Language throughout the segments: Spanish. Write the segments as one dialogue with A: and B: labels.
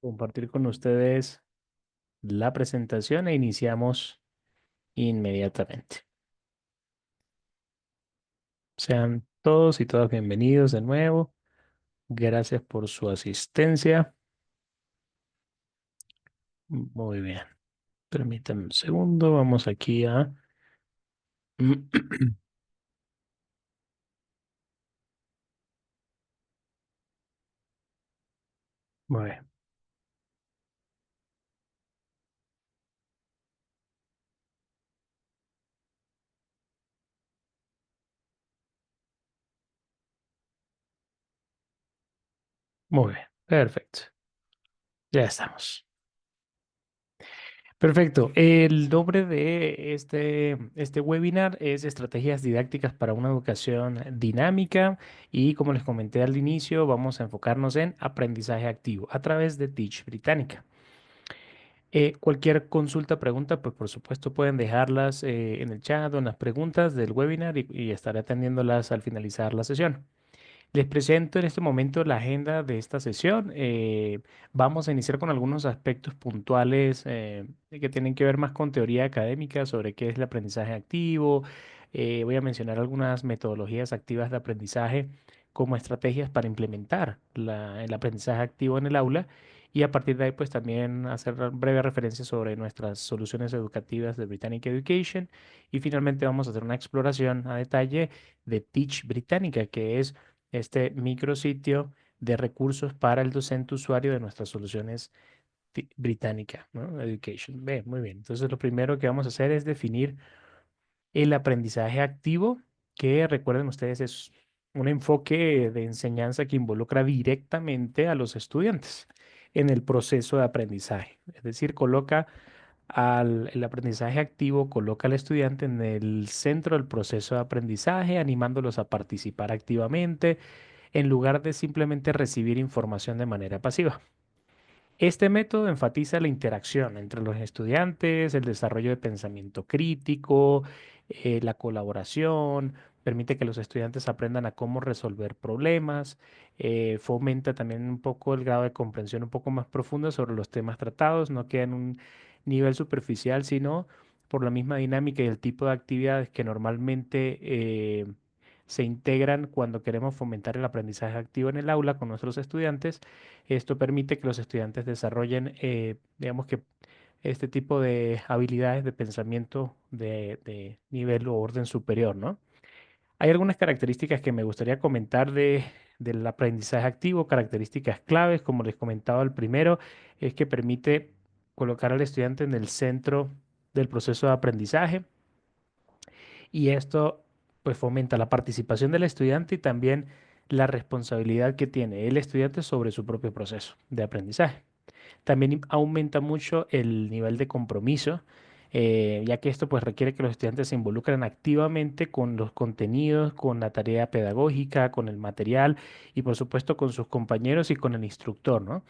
A: compartir con ustedes la presentación e iniciamos inmediatamente. Sean todos y todas bienvenidos de nuevo. Gracias por su asistencia. Muy bien. Permítanme un segundo. Vamos aquí a... Muy bien. Muy bien. Perfecto. Ya estamos. Perfecto. El nombre de este webinar es Estrategias didácticas para una educación dinámica y como les comenté al inicio, vamos a enfocarnos en aprendizaje activo a través de Teach Británica. Cualquier consulta, pregunta, pues por supuesto pueden dejarlas en el chat o en las preguntas del webinar y estaré atendiéndolas al finalizar la sesión. Les presento en este momento la agenda de esta sesión. Vamos a iniciar con algunos aspectos puntuales que tienen que ver más con teoría académica sobre qué es el aprendizaje activo. Voy a mencionar algunas metodologías activas de aprendizaje como estrategias para implementar el aprendizaje activo en el aula. Y a partir de ahí, pues también hacer breve referencia sobre nuestras soluciones educativas de Britannic Education. Y finalmente vamos a hacer una exploración a detalle de Teach Britannica, que es este micrositio de recursos para el docente usuario de nuestras soluciones británica, ¿no? Education. Ve, muy bien. Entonces, lo primero que vamos a hacer es definir el aprendizaje activo, que recuerden ustedes es un enfoque de enseñanza que involucra directamente a los estudiantes en el proceso de aprendizaje. Es decir, el aprendizaje activo coloca al estudiante en el centro del proceso de aprendizaje, animándolos a participar activamente en lugar de simplemente recibir información de manera pasiva. Este método enfatiza la interacción entre los estudiantes, el desarrollo de pensamiento crítico, la colaboración, permite que los estudiantes aprendan a cómo resolver problemas, fomenta también un poco el grado de comprensión un poco más profundo sobre los temas tratados, no queda en un nivel superficial, sino por la misma dinámica y el tipo de actividades que normalmente se integran cuando queremos fomentar el aprendizaje activo en el aula con nuestros estudiantes. Esto permite que los estudiantes desarrollen, digamos que, este tipo de habilidades de pensamiento de nivel o orden superior, ¿no? Hay algunas características que me gustaría comentar del aprendizaje activo, características claves, como les comentaba el primero, es que permite colocar al estudiante en el centro del proceso de aprendizaje y esto pues fomenta la participación del estudiante y también la responsabilidad que tiene el estudiante sobre su propio proceso de aprendizaje. También aumenta mucho el nivel de compromiso, ya que esto pues requiere que los estudiantes se involucren activamente con los contenidos, con la tarea pedagógica, con el material y por supuesto con sus compañeros y con el instructor, ¿no?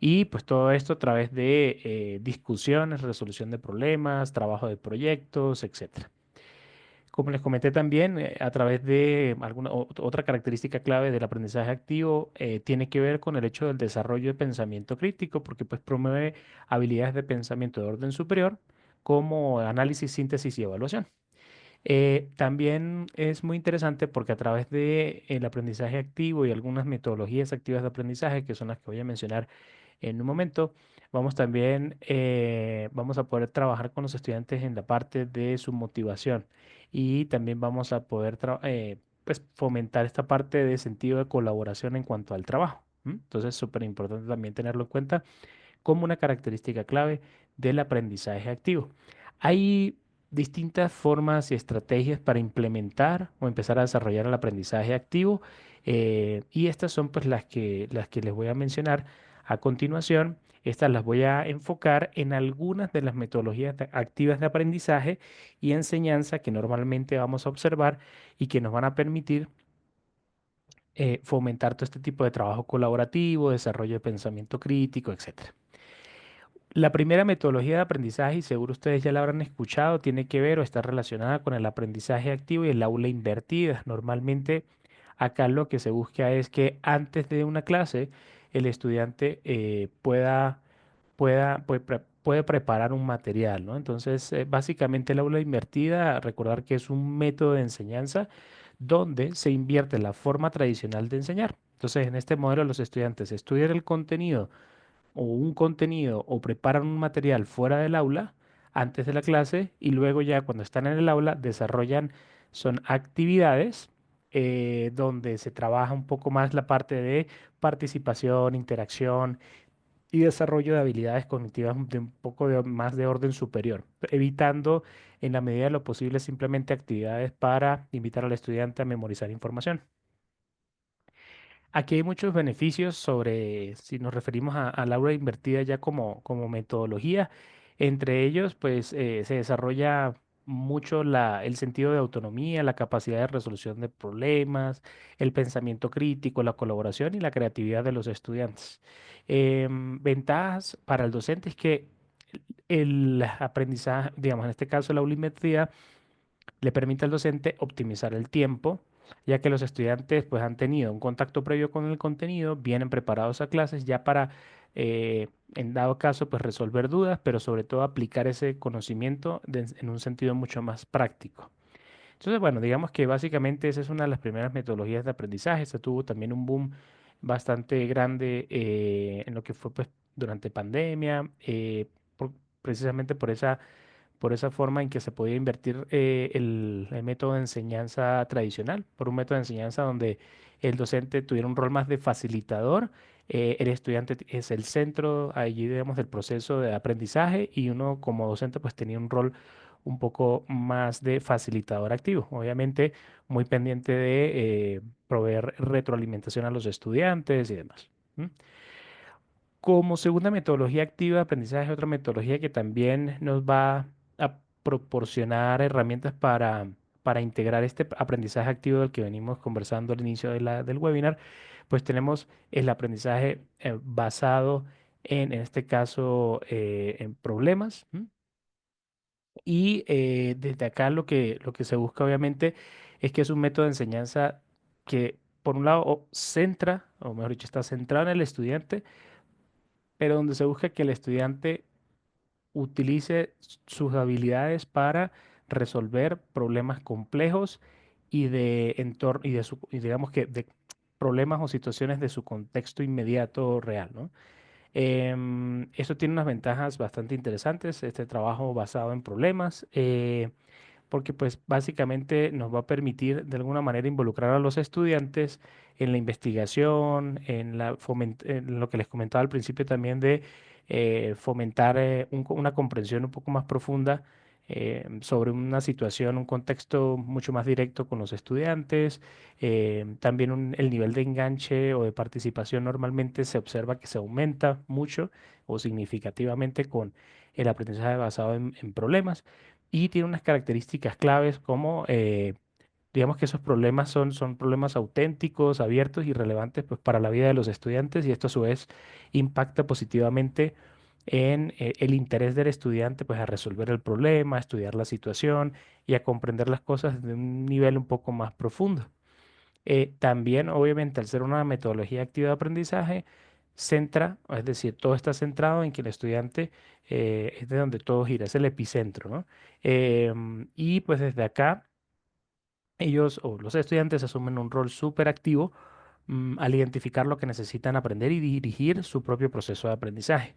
A: Y pues todo esto a través de discusiones, resolución de problemas, trabajo de proyectos, etcétera. Como les comenté también, a través de otra característica clave del aprendizaje activo, tiene que ver con el hecho del desarrollo de pensamiento crítico, porque pues promueve habilidades de pensamiento de orden superior, como análisis, síntesis y evaluación. También es muy interesante porque a través del aprendizaje activo y algunas metodologías activas de aprendizaje, que son las que voy a mencionar en un momento, vamos a poder trabajar con los estudiantes en la parte de su motivación y también vamos a poder pues, fomentar esta parte de sentido de colaboración en cuanto al trabajo. ¿M? Entonces, súper importante también tenerlo en cuenta como una característica clave del aprendizaje activo. Hay distintas formas y estrategias para implementar o empezar a desarrollar el aprendizaje activo y estas son pues las que les voy a mencionar a continuación. Estas las voy a enfocar en algunas de las metodologías activas de aprendizaje y enseñanza que normalmente vamos a observar y que nos van a permitir fomentar todo este tipo de trabajo colaborativo, desarrollo de pensamiento crítico, etcétera. La primera metodología de aprendizaje, y seguro ustedes ya la habrán escuchado, tiene que ver o está relacionada con el aprendizaje activo y el aula invertida. Normalmente acá lo que se busca es que antes de una clase el estudiante puede preparar un material, ¿no? Entonces, básicamente el aula invertida, recordar que es un método de enseñanza donde se invierte la forma tradicional de enseñar. Entonces, en este modelo los estudiantes estudian el contenido o un contenido o preparan un material fuera del aula antes de la clase y luego ya cuando están en el aula desarrollan, son actividades donde se trabaja un poco más la parte de participación, interacción y desarrollo de habilidades cognitivas de un poco más de orden superior, evitando en la medida de lo posible simplemente actividades para invitar al estudiante a memorizar información. Aquí hay muchos beneficios sobre, si nos referimos al aula invertida ya como metodología. Entre ellos, pues se desarrolla mucho el sentido de autonomía, la capacidad de resolución de problemas, el pensamiento crítico, la colaboración y la creatividad de los estudiantes. Ventajas para el docente es que el aprendizaje, digamos, en este caso el aula invertida, le permite al docente optimizar el tiempo, ya que los estudiantes pues han tenido un contacto previo con el contenido, vienen preparados a clases ya para, en dado caso, pues resolver dudas, pero sobre todo aplicar ese conocimiento en un sentido mucho más práctico. Entonces, bueno, digamos que básicamente esa es una de las primeras metodologías de aprendizaje. Esta tuvo también un boom bastante grande en lo que fue pues durante pandemia, precisamente por esa forma en que se podía invertir el método de enseñanza tradicional, por un método de enseñanza donde el docente tuviera un rol más de facilitador, el estudiante es el centro allí, digamos, del proceso de aprendizaje y uno como docente pues tenía un rol un poco más de facilitador activo, obviamente muy pendiente de proveer retroalimentación a los estudiantes y demás. ¿M? Como segunda metodología activa de aprendizaje, otra metodología que también nos va a proporcionar herramientas para integrar este aprendizaje activo del que venimos conversando al inicio del webinar, pues tenemos el aprendizaje basado en este caso, en problemas. ¿M? Y desde acá lo que se busca obviamente es que es un método de enseñanza que, por un lado, centra, o mejor dicho, está centrado en el estudiante, pero donde se busca que el estudiante utilice sus habilidades para resolver problemas complejos y de entorno y de su, y digamos que de problemas o situaciones de su contexto inmediato real, ¿no? Eso tiene unas ventajas bastante interesantes, este trabajo basado en problemas. Porque pues básicamente nos va a permitir de alguna manera involucrar a los estudiantes en la investigación, en lo que les comentaba al principio también de fomentar una comprensión un poco más profunda sobre una situación, un contexto mucho más directo con los estudiantes. También el nivel de enganche o de participación normalmente se observa que se aumenta mucho o significativamente con el aprendizaje basado en problemas y tiene unas características claves como, digamos que esos problemas son problemas auténticos, abiertos y relevantes pues, para la vida de los estudiantes y esto a su vez impacta positivamente en el interés del estudiante pues, a resolver el problema, a estudiar la situación y a comprender las cosas de un nivel un poco más profundo. También, obviamente, al ser una metodología activa de aprendizaje, centra, es decir, todo está centrado en que el estudiante es de donde todo gira, es el epicentro, ¿no? Y pues desde acá, ellos o los estudiantes asumen un rol súper activo al identificar lo que necesitan aprender y dirigir su propio proceso de aprendizaje.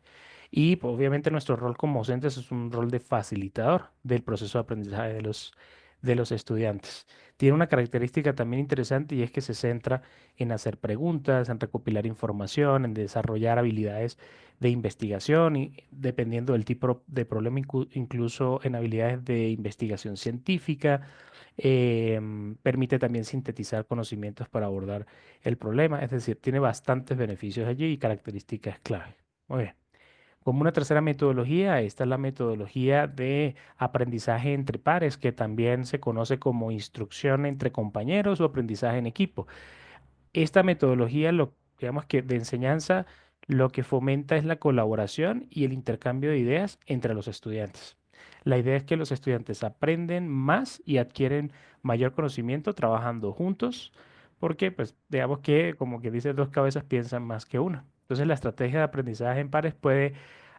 A: Y pues, obviamente nuestro rol como docentes es un rol de facilitador del proceso de aprendizaje de los estudiantes. Tiene una característica también interesante y es que se centra en hacer preguntas, en recopilar información, en desarrollar habilidades de investigación y dependiendo del tipo de problema, incluso en habilidades de investigación científica. Permite también sintetizar conocimientos para abordar el problema, es decir, tiene bastantes beneficios allí y características clave. Muy bien. Como una tercera metodología, esta es la metodología de aprendizaje entre pares, que también se conoce como instrucción entre compañeros o aprendizaje en equipo. Esta metodología, digamos que de enseñanza, lo que fomenta es la colaboración y el intercambio de ideas entre los estudiantes. La idea es que los estudiantes aprenden más y adquieren mayor conocimiento trabajando juntos, porque pues digamos que como que dice dos cabezas piensan más que una. Entonces, la estrategia de aprendizaje en pares puede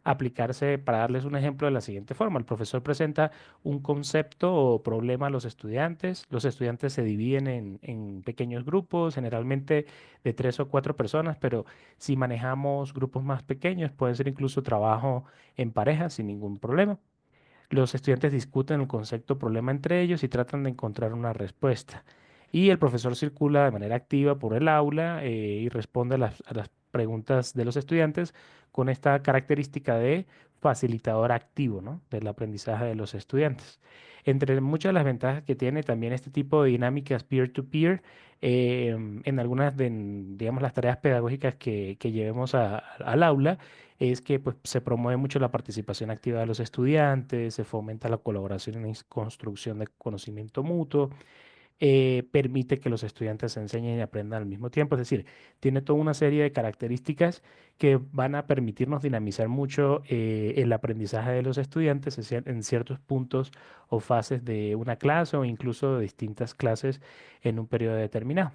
A: aplicarse para darles un ejemplo de la siguiente forma. El profesor presenta un concepto o problema a los estudiantes se dividen en pequeños grupos, generalmente de 3 o 4 personas, pero si manejamos grupos más pequeños, puede ser incluso trabajo en pareja sin ningún problema. Los estudiantes discuten el concepto problema entre ellos y tratan de encontrar una respuesta. Y el profesor circula de manera activa por el aula y responde a las preguntas de los estudiantes con esta característica de facilitador activo, ¿no? Del aprendizaje de los estudiantes. Entre muchas de las ventajas que tiene también este tipo de dinámicas peer-to-peer, en algunas de, digamos, las tareas pedagógicas que llevemos al aula, es que pues, se promueve mucho la participación activa de los estudiantes, se fomenta la colaboración en la construcción de conocimiento mutuo, permite que los estudiantes se enseñen y aprendan al mismo tiempo. Es decir, tiene toda una serie de características que van a permitirnos dinamizar mucho el aprendizaje de los estudiantes en ciertos puntos o fases de una clase o incluso de distintas clases en un periodo determinado.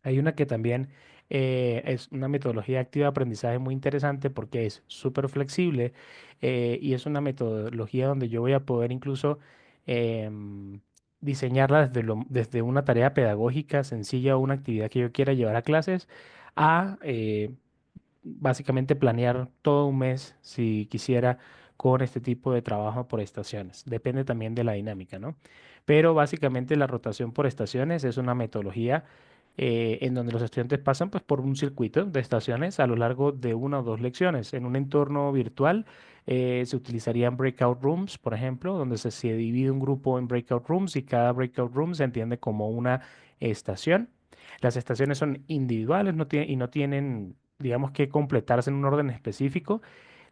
A: Hay una que también es una metodología activa de aprendizaje muy interesante porque es súper flexible y es una metodología donde yo voy a poder incluso em, diseñarla desde una tarea pedagógica sencilla o una actividad que yo quiera llevar a clases a básicamente planear todo un mes si quisiera con este tipo de trabajo por estaciones. Depende también de la dinámica, ¿no? Pero básicamente la rotación por estaciones es una metodología en donde los estudiantes pasan pues, por un circuito de estaciones a lo largo de 1 o 2 lecciones. En un entorno virtual se utilizarían breakout rooms, por ejemplo, donde se divide un grupo en breakout rooms y cada breakout room se entiende como una estación. Las estaciones son individuales y no tienen, digamos, que completarse en un orden específico,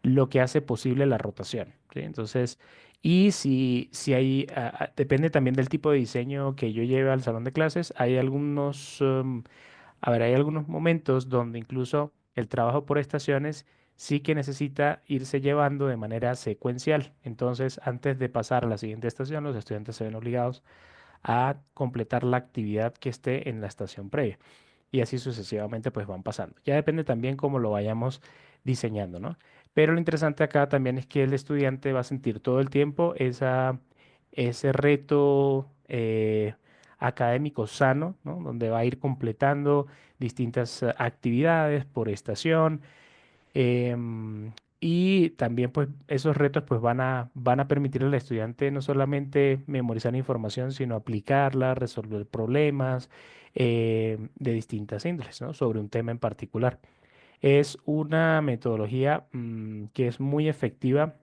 A: lo que hace posible la rotación. ¿Sí? Entonces, y si hay, depende también del tipo de diseño que yo lleve al salón de clases, hay algunos, a ver, hay algunos momentos donde incluso el trabajo por estaciones sí que necesita irse llevando de manera secuencial. Entonces, antes de pasar a la siguiente estación, los estudiantes se ven obligados a completar la actividad que esté en la estación previa. Y así sucesivamente pues van pasando. Ya depende también cómo lo vayamos diseñando, ¿no? Pero lo interesante acá también es que el estudiante va a sentir todo el tiempo ese reto académico sano, ¿no? Donde va a ir completando distintas actividades por estación. Em, y también pues esos retos pues van a permitir al estudiante no solamente memorizar información, sino aplicarla, resolver problemas de distintas índoles, ¿no? Sobre un tema en particular. Es una metodología que es muy efectiva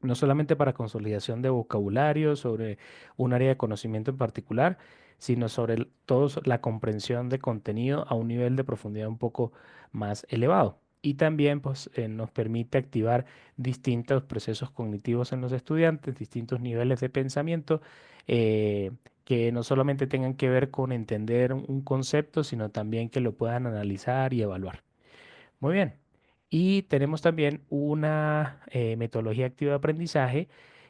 A: no solamente para consolidación de vocabulario sobre un área de conocimiento en particular, sino sobre todo la comprensión de contenido a un nivel de profundidad un poco más elevado. Y también pues, nos permite activar distintos procesos cognitivos en los estudiantes, distintos niveles de pensamiento, eh, que no solamente tengan que ver con entender un concepto, sino también que lo puedan analizar y evaluar. Muy bien. Y tenemos también una metodología activa de aprendizaje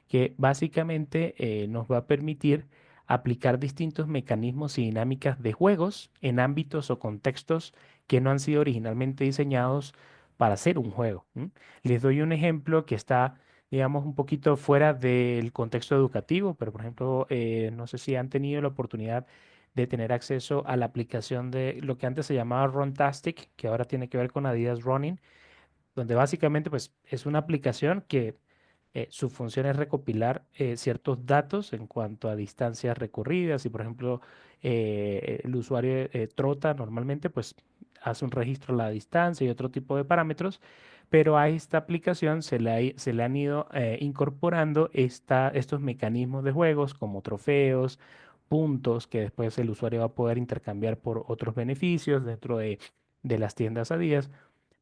A: que básicamente nos va a permitir aplicar distintos mecanismos y dinámicas de juegos en ámbitos o contextos que no han sido originalmente diseñados para ser un juego. ¿M? Les doy un ejemplo que está, digamos, un poquito fuera del contexto educativo, pero por ejemplo, no sé si han tenido la oportunidad de tener acceso a la aplicación de lo que antes se llamaba Runtastic, que ahora tiene que ver con Adidas Running, donde básicamente pues, es una aplicación que su función es recopilar ciertos datos en cuanto a distancias recorridas. Si, por ejemplo, el usuario trota normalmente, pues hace un registro de la distancia y otro tipo de parámetros, pero a esta aplicación se le han ido incorporando estos mecanismos de juegos como trofeos, puntos que después el usuario va a poder intercambiar por otros beneficios dentro de las tiendas Adidas.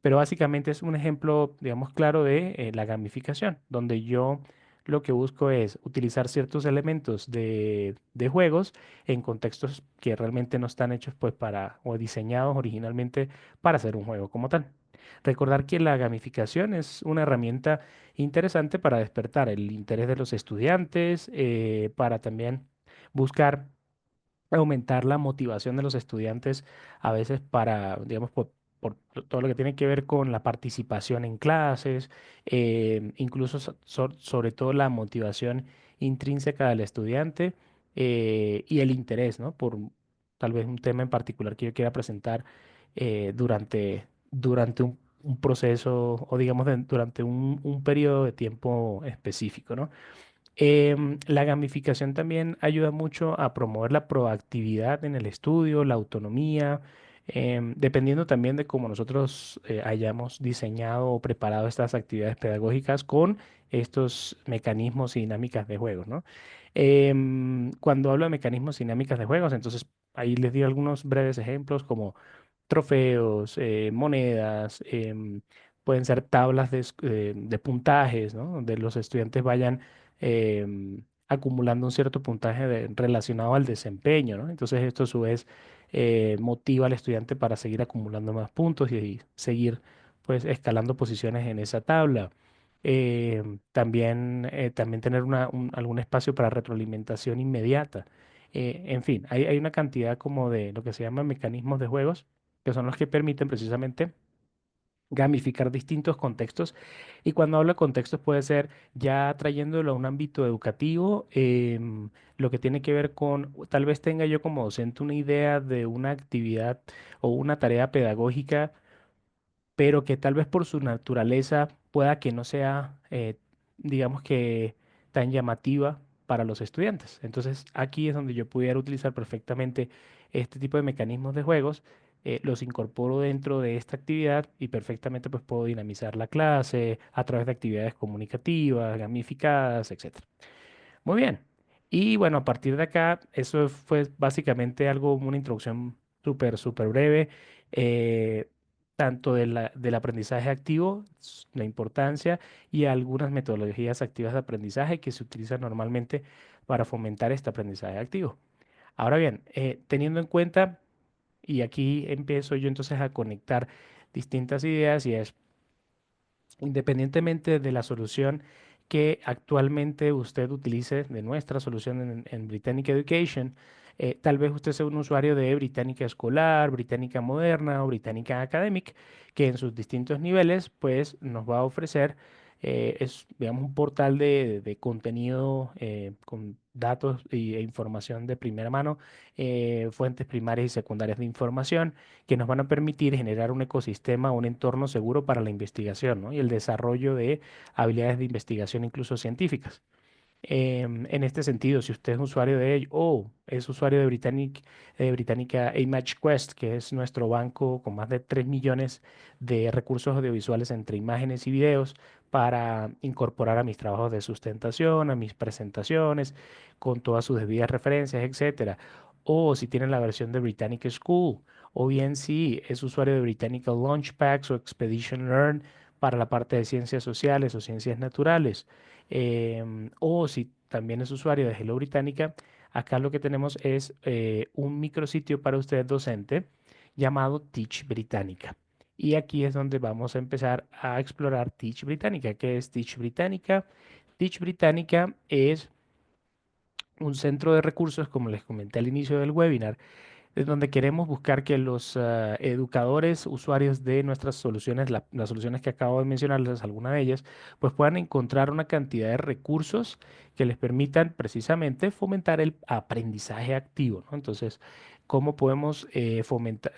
A: Pero básicamente es un ejemplo, digamos, claro de la gamificación, donde yo lo que busco es utilizar ciertos elementos de juegos en contextos que realmente no están hechos pues para o diseñados originalmente para hacer un juego como tal. Recordar que la gamificación es una herramienta interesante para despertar el interés de los estudiantes, para también buscar aumentar la motivación de los estudiantes a veces para, digamos, por todo lo que tiene que ver con la participación en clases, incluso sobre todo la motivación intrínseca del estudiante y el interés, ¿no? Por tal vez un tema en particular que yo quiera presentar durante un proceso o digamos durante un periodo de tiempo específico, ¿no? La gamificación también ayuda mucho a promover la proactividad en el estudio, la autonomía, dependiendo también de cómo nosotros hayamos diseñado o preparado estas actividades pedagógicas con estos mecanismos y dinámicas de juegos, ¿no? Cuando hablo de mecanismos y dinámicas de juegos, entonces ahí les di algunos breves ejemplos como trofeos, monedas, pueden ser tablas de puntajes, ¿no? Donde los estudiantes vayan acumulando un cierto puntaje relacionado al desempeño, ¿no? Entonces esto a su vez motiva al estudiante para seguir acumulando más puntos y seguir pues escalando posiciones en esa tabla. También tener algún espacio para retroalimentación inmediata. En fin, hay una cantidad como de lo que se llama mecanismos de juegos que son los que permiten precisamente gamificar distintos contextos. Y cuando hablo de contextos puede ser ya trayéndolo a un ámbito educativo, lo que tiene que ver con, tal vez tenga yo como docente una idea de una actividad o una tarea pedagógica pero que tal vez por su naturaleza pueda que no sea, digamos que, tan llamativa para los estudiantes. Entonces, aquí es donde yo pudiera utilizar perfectamente este tipo de mecanismos de juegos, los incorporo dentro de esta actividad y perfectamente pues puedo dinamizar la clase a través de actividades comunicativas, gamificadas, etcétera. Muy bien. Y bueno, a partir de acá, eso fue básicamente algo, una introducción súper breve, eh, tanto del aprendizaje activo, la importancia y algunas metodologías activas de aprendizaje que se utilizan normalmente para fomentar este aprendizaje activo. Ahora bien, teniendo en cuenta, y aquí empiezo yo entonces a conectar distintas ideas y es independientemente de la solución que actualmente usted utilice, de nuestra solución en Britannic Education, tal vez usted sea un usuario de Británica Escolar, Británica Moderna o Británica Academic, que en sus distintos niveles, pues nos va a ofrecer, digamos, un portal de contenido con datos e información de primera mano, fuentes primarias y secundarias de información que nos van a permitir generar un ecosistema, un entorno seguro para la investigación, ¿no? Y el desarrollo de habilidades de investigación, incluso científicas. En este sentido, si usted es usuario de ello o es usuario de Británica Image Quest, que es nuestro banco con más de 3 millones de recursos audiovisuales entre imágenes y videos para incorporar a mis trabajos de sustentación, a mis presentaciones, con todas sus debidas referencias, etcétera. O si tiene la versión de Britannica School, o bien si es usuario de Britannica Launchpacks o Expedition Learn para la parte de ciencias sociales o ciencias naturales o si también es usuario de Hello Británica, acá lo que tenemos es un micrositio para usted docente llamado Teach Británica. Y aquí es donde vamos a empezar a explorar Teach Británica. ¿Qué es Teach Británica? Teach Británica es un centro de recursos, como les comenté al inicio del webinar, es donde queremos buscar que los educadores, usuarios de nuestras soluciones, las soluciones que acabo de mencionarles, alguna de ellas, pues puedan encontrar una cantidad de recursos que les permitan precisamente fomentar el aprendizaje activo, ¿no? Entonces, ¿cómo podemos fomentar,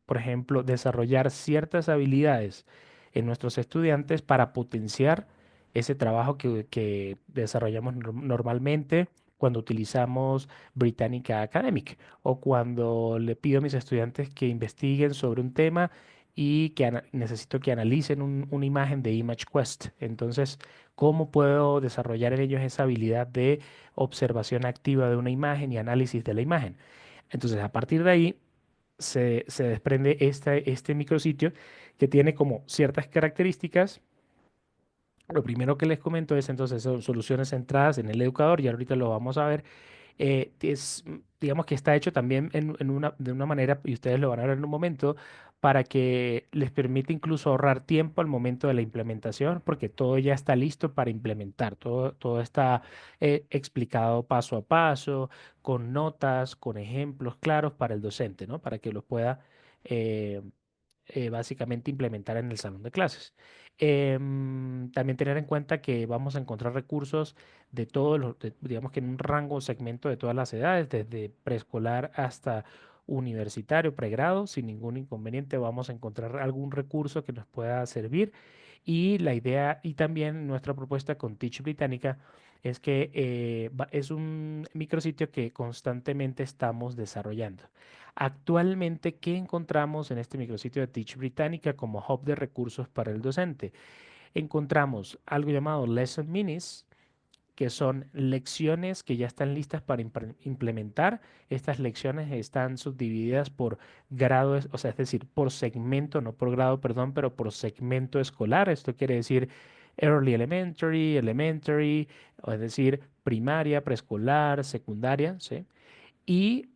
A: por ejemplo, desarrollar ciertas habilidades en nuestros estudiantes para potenciar ese trabajo que desarrollamos normalmente cuando utilizamos Britannica Academic? O cuando le pido a mis estudiantes que investiguen sobre un tema y que necesito que analicen una imagen de Image Quest. Entonces, ¿cómo puedo desarrollar en ellos esa habilidad de observación activa de una imagen y análisis de la imagen? Entonces, a partir de ahí se desprende este micrositio que tiene como ciertas características. Lo primero que les comento es entonces son soluciones centradas en el educador y ahorita lo vamos a ver digamos que está hecho también de una manera, y ustedes lo van a ver en un momento, para que les permita incluso ahorrar tiempo al momento de la implementación, porque todo ya está listo para implementar, todo está explicado paso a paso, con notas, con ejemplos claros para el docente, ¿no? Para que los pueda eh, básicamente implementar en el salón de clases. También tener en cuenta que vamos a encontrar recursos de todos los, digamos que en un rango o segmento de todas las edades, desde preescolar hasta universitario, pregrado, sin ningún inconveniente vamos a encontrar algún recurso que nos pueda servir. Y la idea y también nuestra propuesta con Teach Británica es que es un micrositio que constantemente estamos desarrollando. Actualmente, ¿qué encontramos en este micrositio de Teach Británica como hub de recursos para el docente? Encontramos algo llamado Lesson Minis, que son lecciones que ya están listas para implementar. Estas lecciones están subdivididas por grado, o sea, es decir, por segmento, no por grado, perdón, pero por segmento escolar. Esto quiere decir Early Elementary, Elementary, o es decir, primaria, preescolar, secundaria, ¿sí? Y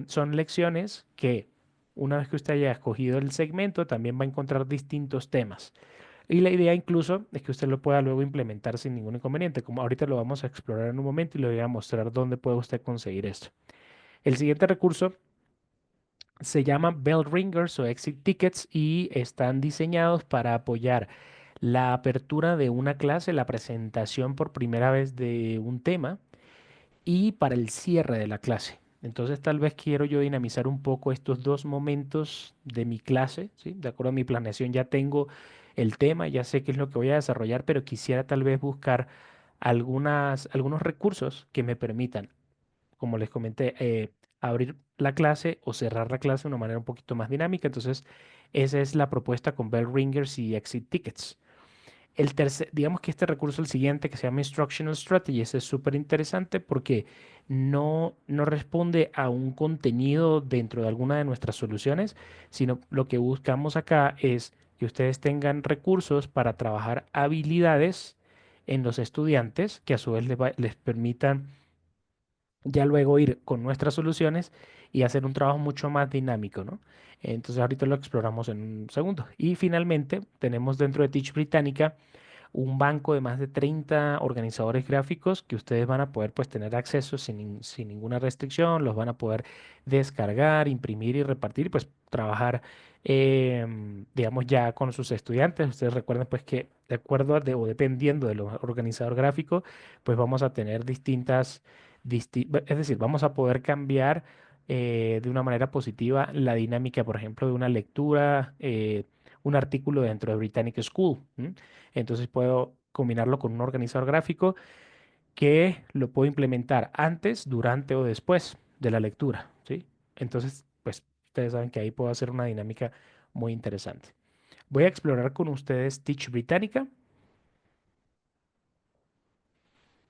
A: son lecciones que una vez que usted haya escogido el segmento, también va a encontrar distintos temas. Y la idea incluso es que usted lo pueda luego implementar sin ningún inconveniente, como ahorita lo vamos a explorar en un momento y le voy a mostrar dónde puede usted conseguir esto. El siguiente recurso se llama Bell Ringers o Exit Tickets y están diseñados para apoyar la apertura de una clase, la presentación por primera vez de un tema y para el cierre de la clase. Entonces, tal vez quiero yo dinamizar un poco estos dos momentos de mi clase, ¿sí? De acuerdo a mi planeación, ya tengo el tema, ya sé qué es lo que voy a desarrollar, pero quisiera tal vez buscar algunos recursos que me permitan, como les comenté, abrir la clase o cerrar la clase de una manera un poquito más dinámica. Entonces, esa es la propuesta con Bell Ringers y Exit Tickets. El tercer, digamos que este recurso, el siguiente, que se llama Instructional Strategy, ese es súper interesante porque no responde a un contenido dentro de alguna de nuestras soluciones, sino lo que buscamos acá es que ustedes tengan recursos para trabajar habilidades en los estudiantes que a su vez les permitan ya luego ir con nuestras soluciones y hacer un trabajo mucho más dinámico, ¿no? Entonces ahorita lo exploramos en un segundo. Y finalmente tenemos dentro de Teach Británica un banco de más de 30 organizadores gráficos que ustedes van a poder pues tener acceso sin ninguna restricción, los van a poder descargar, imprimir y repartir, pues trabajar, digamos, ya con sus estudiantes. Ustedes recuerden pues que de acuerdo o dependiendo del organizador gráfico, pues vamos a tener es decir, vamos a poder cambiar de una manera positiva la dinámica, por ejemplo, de una lectura, un artículo dentro de Britannic School. ¿M? Entonces puedo combinarlo con un organizador gráfico que lo puedo implementar antes, durante o después de la lectura, ¿sí? Entonces, pues ustedes saben que ahí puedo hacer una dinámica muy interesante. Voy a explorar con ustedes Teach Británica.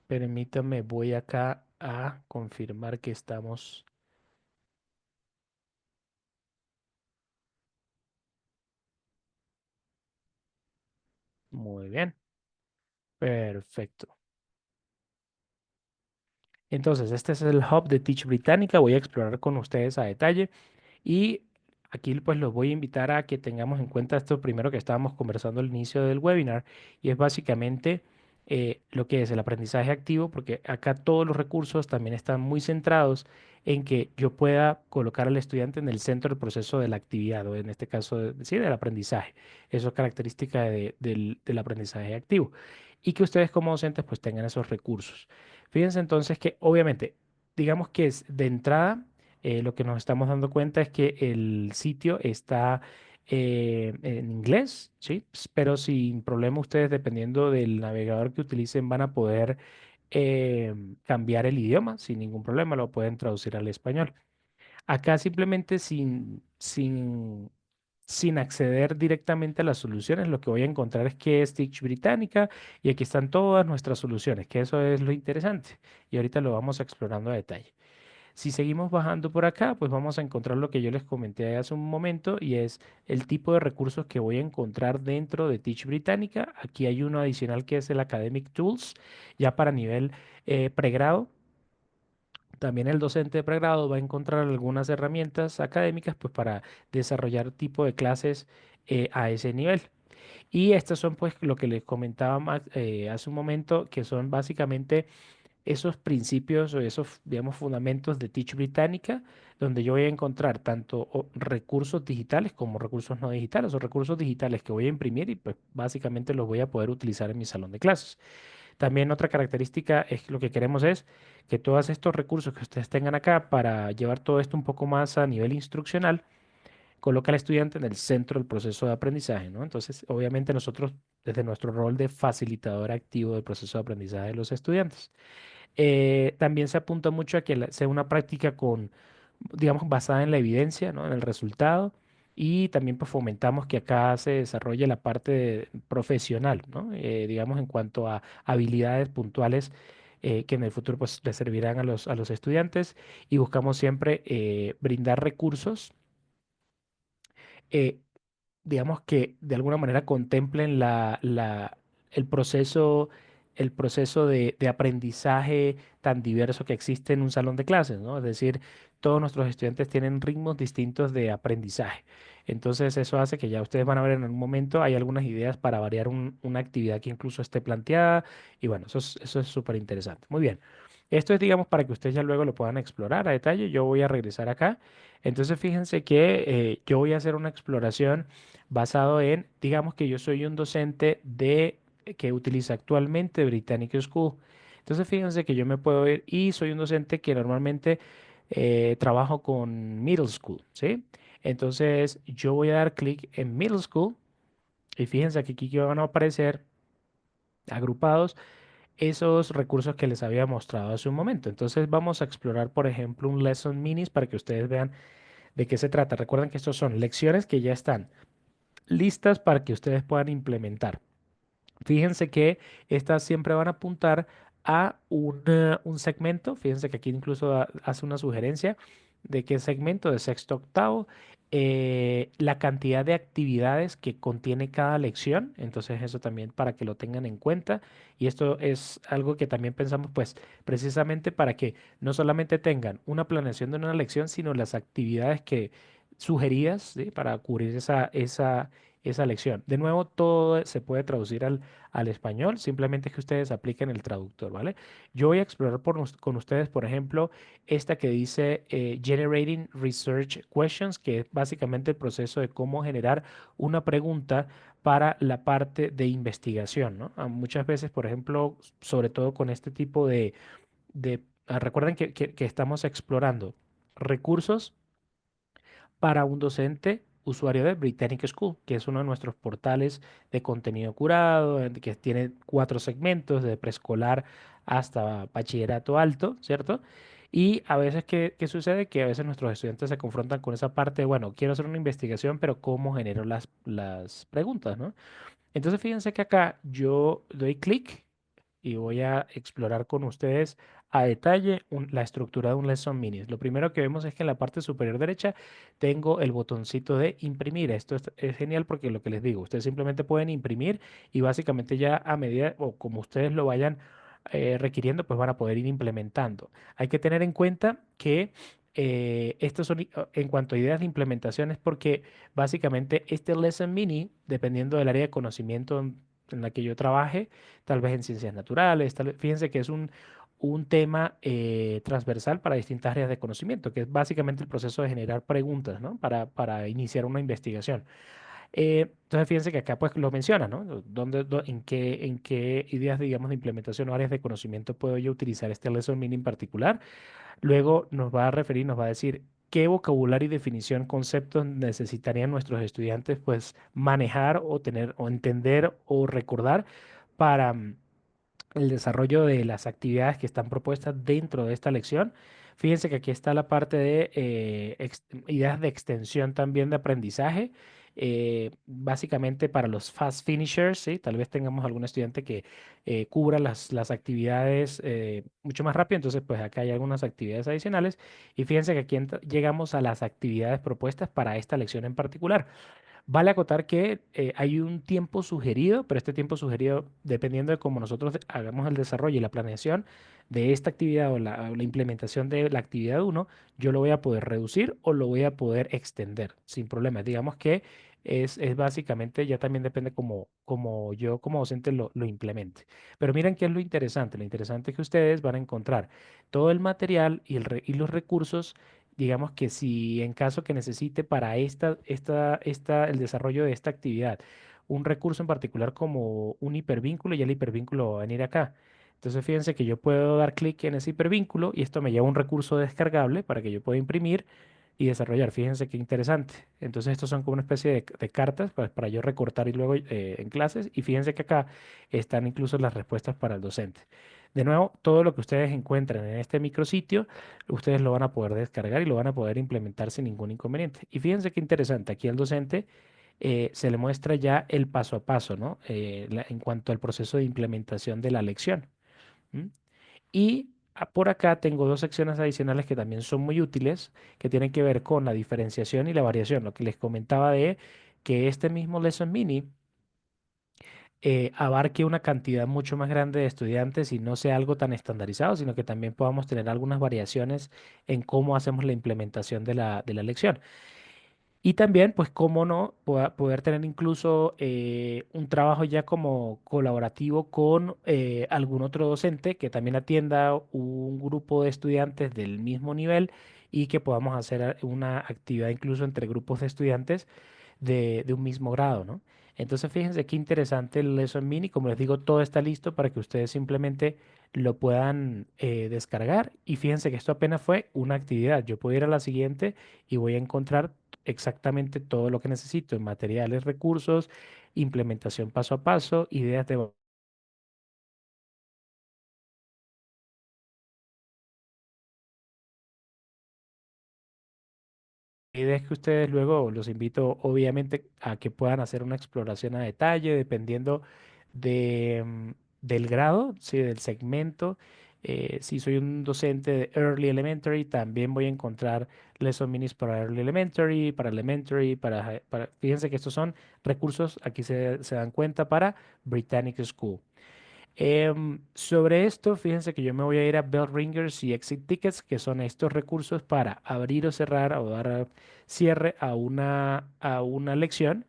A: Permítanme, voy acá a confirmar que estamos muy bien. Perfecto. Entonces, este es el hub de Teach Británica. Voy a explorar con ustedes a detalle. Y aquí pues los voy a invitar a que tengamos en cuenta esto primero que estábamos conversando al inicio del webinar y es básicamente lo que es el aprendizaje activo, porque acá todos los recursos también están muy centrados en que yo pueda colocar al estudiante en el centro del proceso de la actividad o en este caso sí, del aprendizaje. Eso es característica del aprendizaje activo y que ustedes como docentes pues tengan esos recursos. Fíjense entonces que obviamente, digamos que es de entrada lo que nos estamos dando cuenta es que el sitio está en inglés, ¿sí? Pero sin problema ustedes, dependiendo del navegador que utilicen, van a poder cambiar el idioma sin ningún problema, lo pueden traducir al español. Acá simplemente sin acceder directamente a las soluciones, lo que voy a encontrar es que es Stitch Británica y aquí están todas nuestras soluciones, que eso es lo interesante. Y ahorita lo vamos explorando a detalle. Si seguimos bajando por acá, pues vamos a encontrar lo que yo les comenté hace un momento y es el tipo de recursos que voy a encontrar dentro de Teach Británica. Aquí hay uno adicional que es el Academic Tools, ya para nivel pregrado. También el docente de pregrado va a encontrar algunas herramientas académicas pues, para desarrollar tipo de clases a ese nivel. Y estas son pues lo que les comentaba hace un momento, que son básicamente esos principios o esos, digamos, fundamentos de Teach Británica, donde yo voy a encontrar tanto recursos digitales como recursos no digitales o recursos digitales que voy a imprimir y pues básicamente los voy a poder utilizar en mi salón de clases. También otra característica es que lo que queremos es que todos estos recursos que ustedes tengan acá para llevar todo esto un poco más a nivel instruccional, coloca al estudiante en el centro del proceso de aprendizaje, ¿no? Entonces, obviamente nosotros, desde nuestro rol de facilitador activo del proceso de aprendizaje de los estudiantes, también se apunta mucho a que sea una práctica con, digamos, basada en la evidencia, ¿no? En el resultado. Y también pues fomentamos que acá se desarrolle la parte profesional, ¿no? Digamos, en cuanto a habilidades puntuales que en el futuro pues le servirán a los estudiantes. Y buscamos siempre brindar recursos eh, digamos que de alguna manera contemplen el proceso de aprendizaje tan diverso que existe en un salón de clases, ¿no? Es decir, todos nuestros estudiantes tienen ritmos distintos de aprendizaje. Entonces, eso hace que ya ustedes van a ver en algún momento, hay algunas ideas para variar una actividad que incluso esté planteada. Y bueno, eso es súper interesante. Muy bien. Esto es, digamos, para que ustedes ya luego lo puedan explorar a detalle. Yo voy a regresar acá. Entonces, fíjense que yo voy a hacer una exploración basado en, digamos que yo soy un docente que utiliza actualmente Britannic School. Entonces, fíjense que yo me puedo ir y soy un docente que normalmente trabajo con Middle School, ¿sí? Entonces, yo voy a dar clic en Middle School y fíjense que aquí que van a aparecer agrupados esos recursos que les había mostrado hace un momento. Entonces, vamos a explorar, por ejemplo, un Lesson Minis para que ustedes vean de qué se trata. Recuerden que estos son lecciones que ya están listas para que ustedes puedan implementar. Fíjense que estas siempre van a apuntar a un segmento. Fíjense que aquí incluso hace una sugerencia de qué segmento de sexto a octavo, la cantidad de actividades que contiene cada lección. Entonces eso también para que lo tengan en cuenta. Y esto es algo que también pensamos pues precisamente para que no solamente tengan una planeación de una lección, sino las actividades que sugeridas, ¿sí? Para cubrir esa lección. De nuevo, todo se puede traducir al español, simplemente es que ustedes apliquen el traductor, ¿vale? Yo voy a explorar con ustedes, por ejemplo, esta que dice Generating Research Questions, que es básicamente el proceso de cómo generar una pregunta para la parte de investigación, ¿no? Muchas veces, por ejemplo, sobre todo con este tipo recuerden que estamos explorando recursos para un docente usuario de Britannic School, que es uno de nuestros portales de contenido curado, que tiene 4 segmentos, de preescolar hasta bachillerato alto, ¿cierto? Y a veces, ¿qué sucede? Que a veces nuestros estudiantes se confrontan con esa parte de, bueno, quiero hacer una investigación, pero ¿cómo genero las preguntas, ¿no? Entonces, fíjense que acá yo doy clic y voy a explorar con ustedes a detalle la estructura de un Lesson Minis. Lo primero que vemos es que en la parte superior derecha tengo el botoncito de imprimir. Esto es genial porque lo que les digo, ustedes simplemente pueden imprimir y básicamente ya a medida o como ustedes lo vayan requiriendo, pues van a poder ir implementando. Hay que tener en cuenta que estos son en cuanto a ideas de implementación es porque básicamente este Lesson Mini, dependiendo del área de conocimiento en la que yo trabaje, tal vez en ciencias naturales, fíjense que es un tema transversal para distintas áreas de conocimiento, que es básicamente el proceso de generar preguntas, ¿no? Para iniciar una investigación. Entonces, fíjense que acá pues lo menciona, ¿no? En qué ideas, digamos, de implementación o áreas de conocimiento puedo yo utilizar este lesson meaning en particular. Luego nos va a referir, nos va a decir qué vocabulario y definición, conceptos necesitarían nuestros estudiantes pues manejar o tener o entender o recordar para el desarrollo de las actividades que están propuestas dentro de esta lección. Fíjense que aquí está la parte de ideas de extensión también de aprendizaje. Básicamente para los fast finishers, ¿sí? Tal vez tengamos algún estudiante que cubra las actividades mucho más rápido, entonces pues acá hay algunas actividades adicionales. Y fíjense que aquí llegamos a las actividades propuestas para esta lección en particular. Vale acotar que hay un tiempo sugerido, pero este tiempo sugerido, dependiendo de cómo nosotros hagamos el desarrollo y la planeación de esta actividad o la implementación de la actividad uno, yo lo voy a poder reducir o lo voy a poder extender sin problemas. Digamos que es básicamente, ya también depende como yo como docente lo implemente. Pero miren qué es lo interesante es que ustedes van a encontrar todo el material y los recursos, digamos que si en caso que necesite para el desarrollo de esta actividad, un recurso en particular como un hipervínculo, ya el hipervínculo va a venir acá. Entonces fíjense que yo puedo dar clic en ese hipervínculo y esto me lleva a un recurso descargable para que yo pueda imprimir y desarrollar. Fíjense qué interesante. Entonces estos son como una especie de cartas para yo recortar y luego en clases. Y fíjense que acá están incluso las respuestas para el docente. De nuevo, todo lo que ustedes encuentran en este micrositio, ustedes lo van a poder descargar y lo van a poder implementar sin ningún inconveniente. Y fíjense qué interesante. Aquí al docente se le muestra ya el paso a paso, ¿no? En cuanto al proceso de implementación de la lección. ¿M? Y por acá tengo dos secciones adicionales que también son muy útiles, que tienen que ver con la diferenciación y la variación. Lo que les comentaba de que este mismo Lesson Mini abarque una cantidad mucho más grande de estudiantes y no sea algo tan estandarizado, sino que también podamos tener algunas variaciones en cómo hacemos la implementación de la lección. Y también, pues, cómo no, poder tener incluso un trabajo ya como colaborativo con algún otro docente que también atienda un grupo de estudiantes del mismo nivel y que podamos hacer una actividad incluso entre grupos de estudiantes de un mismo grado, ¿no? Entonces, fíjense qué interesante el Lesson Mini. Como les digo, todo está listo para que ustedes simplemente lo puedan descargar. Y fíjense que esto apenas fue una actividad. Yo puedo ir a la siguiente y voy a encontrar exactamente todo lo que necesito en materiales, recursos, implementación paso a paso, ideas de idea es que ustedes luego los invito, obviamente, a que puedan hacer una exploración a detalle, dependiendo del grado, sí, del segmento. Si soy un docente de Early Elementary, también voy a encontrar Lesson Minis para Early Elementary, para Elementary, fíjense que estos son recursos, aquí se dan cuenta, para Britannic School. Sobre esto, fíjense que yo me voy a ir a Bell Ringers y Exit Tickets, que son estos recursos para abrir o cerrar o dar cierre a una lección.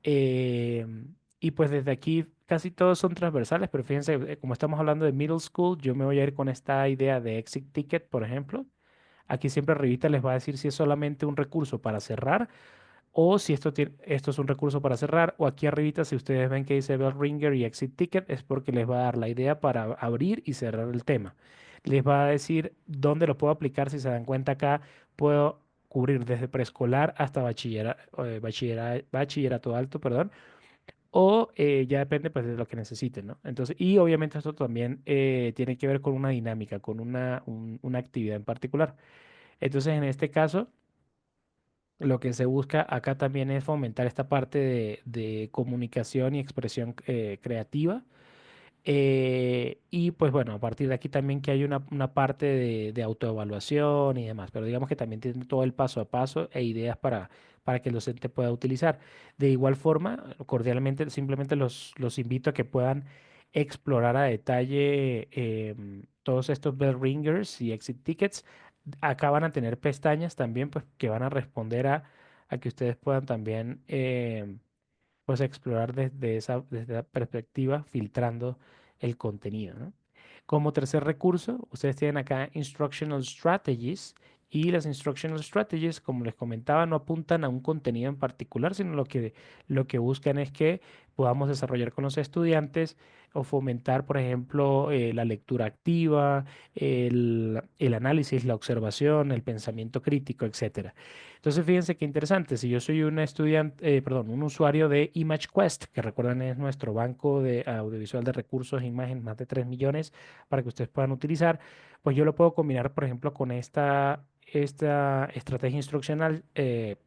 A: Y pues desde aquí casi todos son transversales, pero fíjense, como estamos hablando de middle school, yo me voy a ir con esta idea de Exit Ticket, por ejemplo. Aquí siempre arribita les va a decir si es solamente un recurso para cerrar o si esto es un recurso para cerrar, o aquí arribita, si ustedes ven que dice Bell Ringer y Exit Ticket, es porque les va a dar la idea para abrir y cerrar el tema. Les va a decir dónde lo puedo aplicar. Si se dan cuenta acá, puedo cubrir desde preescolar hasta bachillerato alto, perdón, o ya depende pues de lo que necesiten, ¿no? Entonces, y obviamente esto también tiene que ver con una dinámica, con una actividad en particular. Entonces, en este caso, lo que se busca acá también es fomentar esta parte de comunicación y expresión creativa. Y pues bueno, a partir de aquí también que hay una parte de autoevaluación y demás, pero digamos que también tiene todo el paso a paso e ideas para que el docente pueda utilizar. De igual forma, cordialmente, simplemente los invito a que puedan explorar a detalle todos estos bell ringers y exit tickets. Acá van a tener pestañas también, pues que van a responder a que ustedes puedan también pues explorar desde la perspectiva, filtrando el contenido, ¿no? Como tercer recurso, ustedes tienen acá Instructional Strategies, y las Instructional Strategies, como les comentaba, no apuntan a un contenido en particular, sino lo que buscan es que podamos desarrollar con los estudiantes o fomentar, por ejemplo, la lectura activa, el análisis, la observación, el pensamiento crítico, etcétera. Entonces, fíjense qué interesante. Si yo soy un estudiante, perdón, un usuario de ImageQuest, que recuerdan es nuestro banco de audiovisual de recursos e imagen, más de 3 millones para que ustedes puedan utilizar, pues yo lo puedo combinar, por ejemplo, con esta estrategia instruccional,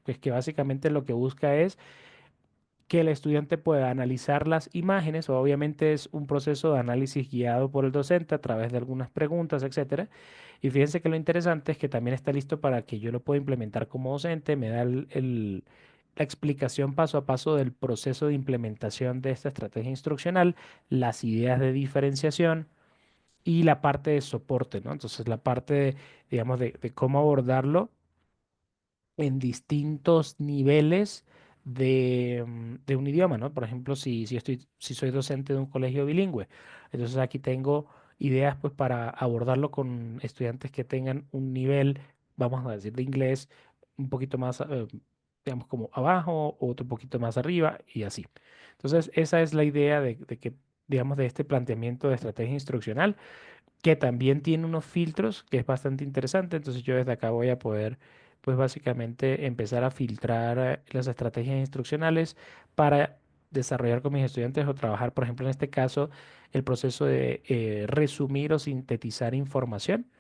A: pues que básicamente lo que busca es que el estudiante pueda analizar las imágenes. Obviamente es un proceso de análisis guiado por el docente a través de algunas preguntas, etcétera. Y fíjense que lo interesante es que también está listo para que yo lo pueda implementar como docente. Me da la explicación paso a paso del proceso de implementación de esta estrategia instruccional, las ideas de diferenciación y la parte de soporte, ¿no? Entonces, la parte, digamos, de cómo abordarlo en distintos niveles de un idioma, ¿no? Por ejemplo, si soy docente de un colegio bilingüe, entonces aquí tengo ideas pues para abordarlo con estudiantes que tengan un nivel, vamos a decir, de inglés un poquito más, digamos, como abajo, otro poquito más arriba y así. Entonces, esa es la idea de que, digamos, de este planteamiento de estrategia instruccional que también tiene unos filtros que es bastante interesante. Entonces yo desde acá voy a poder, pues básicamente empezar a filtrar las estrategias instruccionales para desarrollar con mis estudiantes o trabajar, por ejemplo, en este caso, el proceso de resumir o sintetizar información.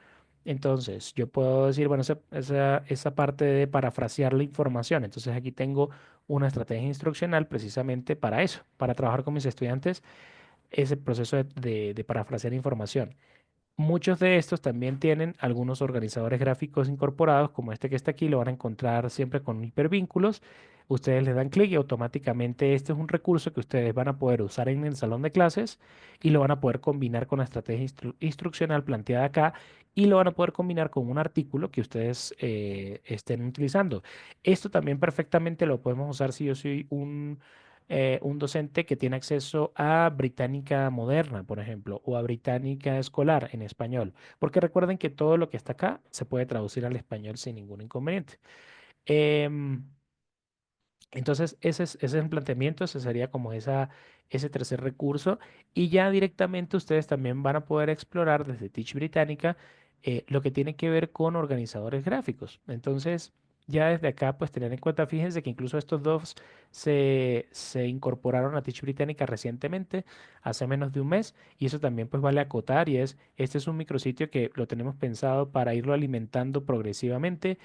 A: Entonces, yo puedo decir, bueno, esa parte de parafrasear la información. Entonces, aquí tengo una estrategia instruccional precisamente para eso, para trabajar con mis estudiantes ese proceso de parafrasear información. Muchos de estos también tienen algunos organizadores gráficos incorporados, como este que está aquí, lo van a encontrar siempre con hipervínculos. Ustedes le dan clic y automáticamente este es un recurso que ustedes van a poder usar en el salón de clases y lo van a poder combinar con la estrategia instruccional planteada acá y lo van a poder combinar con un artículo que ustedes estén utilizando. Esto también perfectamente lo podemos usar si yo soy un docente que tiene acceso a Británica Moderna, por ejemplo, o a Británica Escolar en español, porque recuerden que todo lo que está acá se puede traducir al español sin ningún inconveniente. Em, entonces, ese es el planteamiento, ese sería como ese tercer recurso. Y ya directamente ustedes también van a poder explorar desde Teach Británica lo que tiene que ver con organizadores gráficos. Entonces, ya desde acá, pues tener en cuenta, fíjense que incluso estos dos se incorporaron a Teach Británica recientemente, hace menos de un mes, y eso también pues vale acotar, y este es un micrositio que lo tenemos pensado para irlo alimentando progresivamente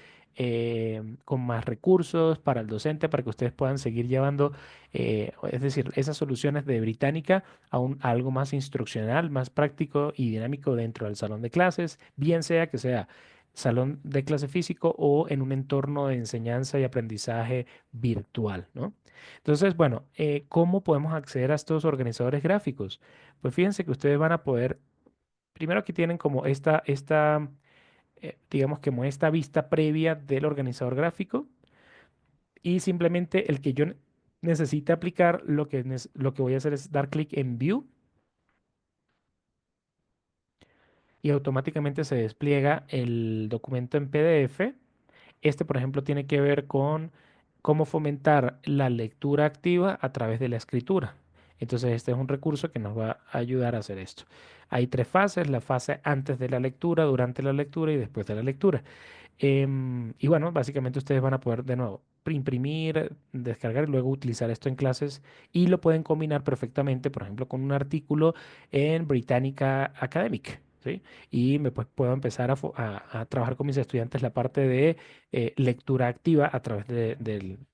A: con más recursos para el docente, para que ustedes puedan seguir llevando, es decir, esas soluciones de Británica a algo más instruccional, más práctico y dinámico dentro del salón de clases, bien sea que sea salón de clase físico o en un entorno de enseñanza y aprendizaje virtual, ¿no? Entonces, bueno, ¿cómo podemos acceder a estos organizadores gráficos? Pues fíjense que ustedes van a poder, primero que tienen como digamos que como esta vista previa del organizador gráfico y simplemente el que yo necesite aplicar, lo que voy a hacer es dar clic en View y automáticamente se despliega el documento en PDF. Este, por ejemplo, tiene que ver con cómo fomentar la lectura activa a través de la escritura. Entonces, este es un recurso que nos va a ayudar a hacer esto. Hay tres fases, la fase antes de la lectura, durante la lectura y después de la lectura. Y bueno, básicamente ustedes van a poder de nuevo imprimir, descargar y luego utilizar esto en clases y lo pueden combinar perfectamente, por ejemplo, con un artículo en Britannica Academic, ¿sí? Y pues, puedo empezar a trabajar con mis estudiantes la parte de lectura activa a través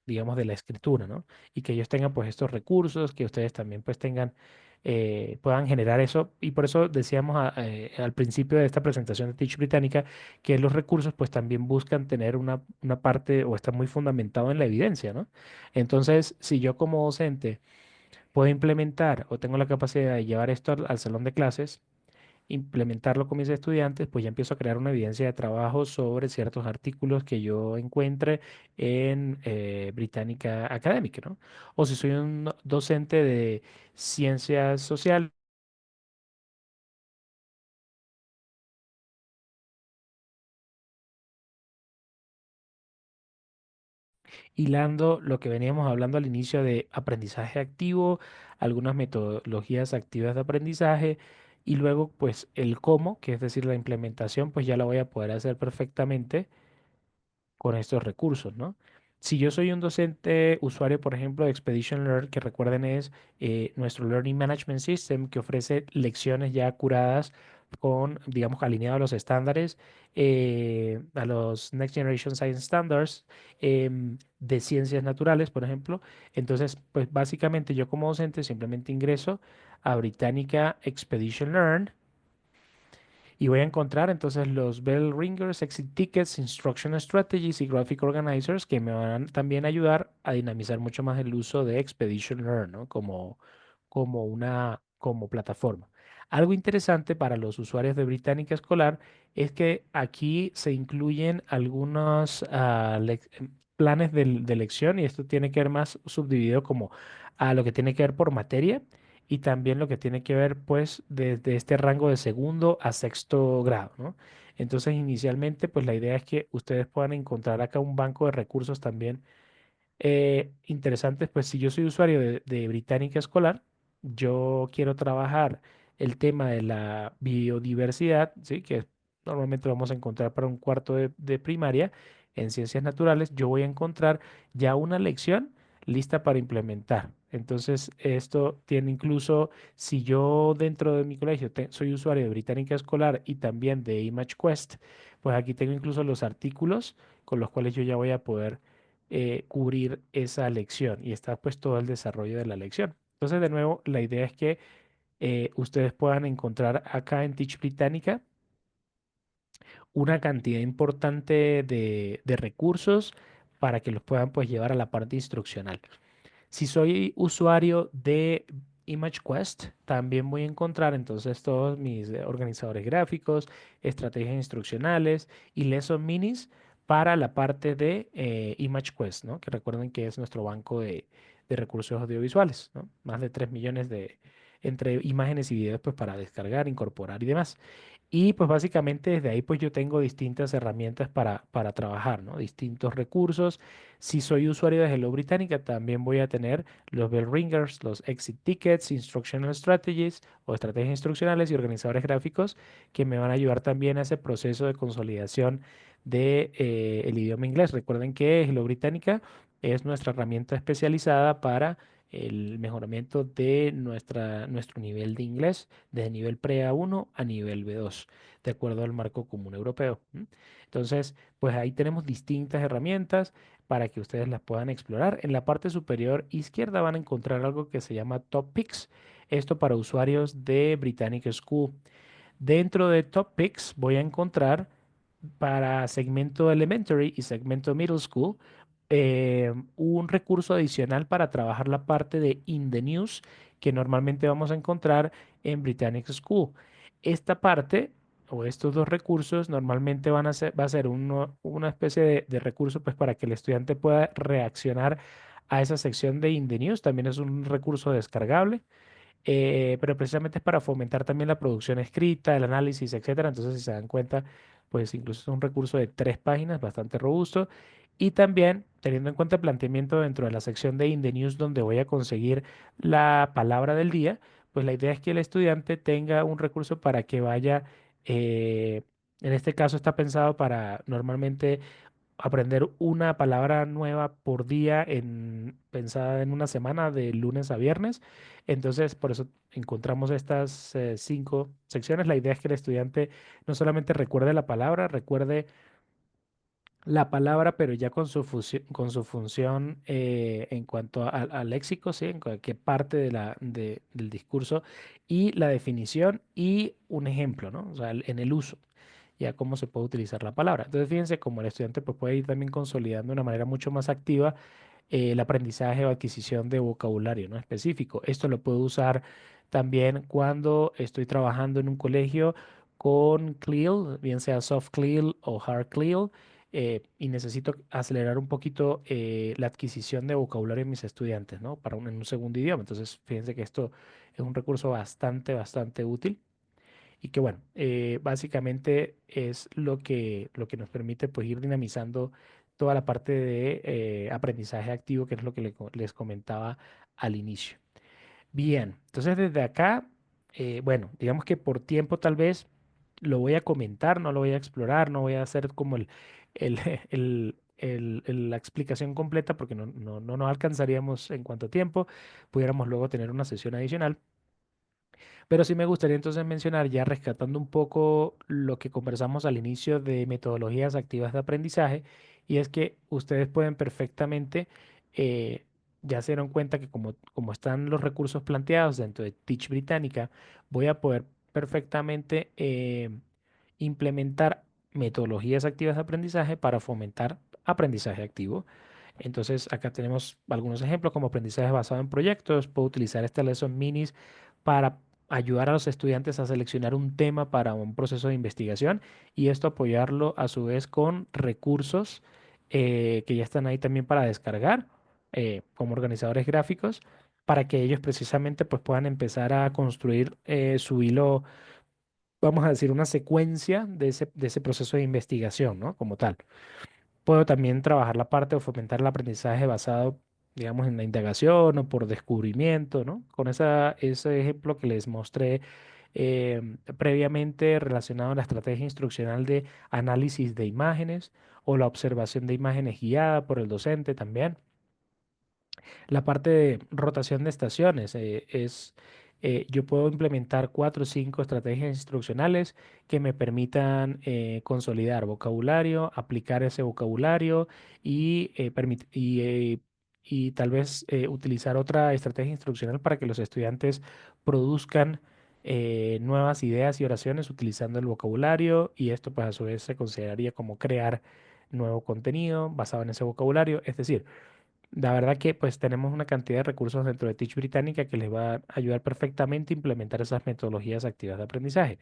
A: digamos, de la escritura, ¿no? Y que ellos tengan pues estos recursos, que ustedes también pues tengan, puedan generar eso. Y por eso decíamos al principio de esta presentación de Teach Britannica que los recursos pues también buscan tener una parte o está muy fundamentado en la evidencia, ¿no? Entonces, si yo como docente puedo implementar o tengo la capacidad de llevar esto al salón de clases, implementarlo con mis estudiantes, pues ya empiezo a crear una evidencia de trabajo sobre ciertos artículos que yo encuentre en Británica Académica, ¿no? O si soy un docente de ciencias sociales, hilando lo que veníamos hablando al inicio de aprendizaje activo, algunas metodologías activas de aprendizaje y luego pues el cómo, que es decir, la implementación, pues ya la voy a poder hacer perfectamente con estos recursos, ¿no? Si yo soy un docente usuario, por ejemplo, de Expedition Learn, que recuerden es nuestro Learning Management System que ofrece lecciones ya curadas con, digamos, alineados a los estándares, a los Next Generation Science Standards de ciencias naturales, por ejemplo. Entonces, pues básicamente yo como docente simplemente ingreso a Britannica Expedition Learn y voy a encontrar entonces los bell ringers, exit tickets, instruction strategies y graphic organizers que me van también a ayudar a dinamizar mucho más el uso de Expedition Learn, ¿no? Como plataforma. Algo interesante para los usuarios de Británica Escolar es que aquí se incluyen algunos, planes de elección y esto tiene que ver más subdividido como a lo que tiene que ver por materia y también lo que tiene que ver pues desde este rango de segundo a sexto grado, ¿no? Entonces inicialmente pues la idea es que ustedes puedan encontrar acá un banco de recursos también interesantes, pues si yo soy usuario de Británica Escolar, yo quiero trabajar el tema de la biodiversidad, ¿sí? Que normalmente lo vamos a encontrar para un cuarto de primaria en ciencias naturales, yo voy a encontrar ya una lección lista para implementar. Entonces, esto tiene incluso, si yo dentro de mi colegio soy usuario de Británica Escolar y también de ImageQuest, pues aquí tengo incluso los artículos con los cuales yo ya voy a poder cubrir esa lección y está pues todo el desarrollo de la lección. Entonces, de nuevo, la idea es que ustedes puedan encontrar acá en Teach Británica una cantidad importante de recursos para que los puedan pues llevar a la parte instruccional. Si soy usuario de ImageQuest, también voy a encontrar entonces todos mis organizadores gráficos, estrategias instruccionales y lesson minis para la parte de ImageQuest, ¿no? Que recuerden que es nuestro banco de recursos audiovisuales, ¿no? Más de 3 millones de entre imágenes y videos pues para descargar, incorporar y demás. Y pues básicamente desde ahí pues yo tengo distintas herramientas para trabajar, ¿no? Distintos recursos. Si soy usuario de Hello Británica, también voy a tener los bell ringers, los exit tickets, instructional strategies o estrategias instruccionales y organizadores gráficos que me van a ayudar también a ese proceso de consolidación de, el idioma inglés. Recuerden que Hello Británica es nuestra herramienta especializada para el mejoramiento de nuestro nivel de inglés de nivel pre A1 a nivel B2, de acuerdo al marco común europeo. ¿M? Entonces, pues ahí tenemos distintas herramientas para que ustedes las puedan explorar. En la parte superior izquierda van a encontrar algo que se llama Top Picks. Esto para usuarios de Britannic School. Dentro de Top Picks voy a encontrar para segmento elementary y segmento middle school un recurso adicional para trabajar la parte de in the news que normalmente vamos a encontrar en Britannic School. Esta parte o estos dos recursos normalmente va a ser una especie de recurso pues para que el estudiante pueda reaccionar a esa sección de in the news. También es un recurso descargable pero precisamente es para fomentar también la producción escrita, el análisis, etcétera. Entonces, si se dan cuenta, pues incluso es un recurso de 3 páginas, bastante robusto. Y también, teniendo en cuenta el planteamiento dentro de la sección de In the News, donde voy a conseguir la palabra del día, pues la idea es que el estudiante tenga un recurso para que vaya, eh, en este caso está pensado para normalmente aprender una palabra nueva por día pensada en una semana de lunes a viernes. Entonces, por eso encontramos estas 5 secciones. La idea es que el estudiante no solamente recuerde la palabra, recuerde la palabra, pero ya con su función en cuanto al léxico, ¿sí? En qué parte del discurso y la definición y un ejemplo, ¿no? O sea, en el uso ya cómo se puede utilizar la palabra. Entonces, fíjense cómo el estudiante pues, puede ir también consolidando de una manera mucho más activa el aprendizaje o adquisición de vocabulario, ¿no? Específico. Esto lo puedo usar también cuando estoy trabajando en un colegio con CLIL, bien sea soft CLIL o hard CLIL, y necesito acelerar un poquito la adquisición de vocabulario de mis estudiantes, ¿no? En un segundo idioma. Entonces, fíjense que esto es un recurso bastante útil y que bueno, básicamente es lo que nos permite pues ir dinamizando toda la parte de aprendizaje activo, que es lo que les comentaba al inicio. Bien, entonces desde acá, bueno, digamos que por tiempo tal vez lo voy a comentar, no lo voy a explorar, no voy a hacer como el, la explicación completa porque no nos alcanzaríamos en cuanto a tiempo, pudiéramos luego tener una sesión adicional. Pero sí me gustaría entonces mencionar, ya rescatando un poco lo que conversamos al inicio de metodologías activas de aprendizaje, y es que ustedes pueden perfectamente, ya se dieron cuenta que como están los recursos planteados dentro de Teach Británica, voy a poder perfectamente implementar metodologías activas de aprendizaje para fomentar aprendizaje activo. Entonces, acá tenemos algunos ejemplos como aprendizaje basado en proyectos. Puedo utilizar estas lesson minis para ayudar a los estudiantes a seleccionar un tema para un proceso de investigación y esto apoyarlo a su vez con recursos que ya están ahí también para descargar como organizadores gráficos para que ellos precisamente pues puedan empezar a construir su hilo, vamos a decir, una secuencia de ese proceso de investigación, ¿no? Como tal. Puedo también trabajar la parte o fomentar el aprendizaje basado, digamos, en la indagación o por descubrimiento, ¿no? Con ese ejemplo que les mostré previamente relacionado a la estrategia instruccional de análisis de imágenes o la observación de imágenes guiada por el docente también. La parte de rotación de estaciones yo puedo implementar 4 o 5 estrategias instruccionales que me permitan consolidar vocabulario, aplicar ese vocabulario y tal vez utilizar otra estrategia instruccional para que los estudiantes produzcan nuevas ideas y oraciones utilizando el vocabulario y esto pues a su vez se consideraría como crear nuevo contenido basado en ese vocabulario. Es decir, la verdad que pues tenemos una cantidad de recursos dentro de Teach Británica que les va a ayudar perfectamente a implementar esas metodologías activas de aprendizaje.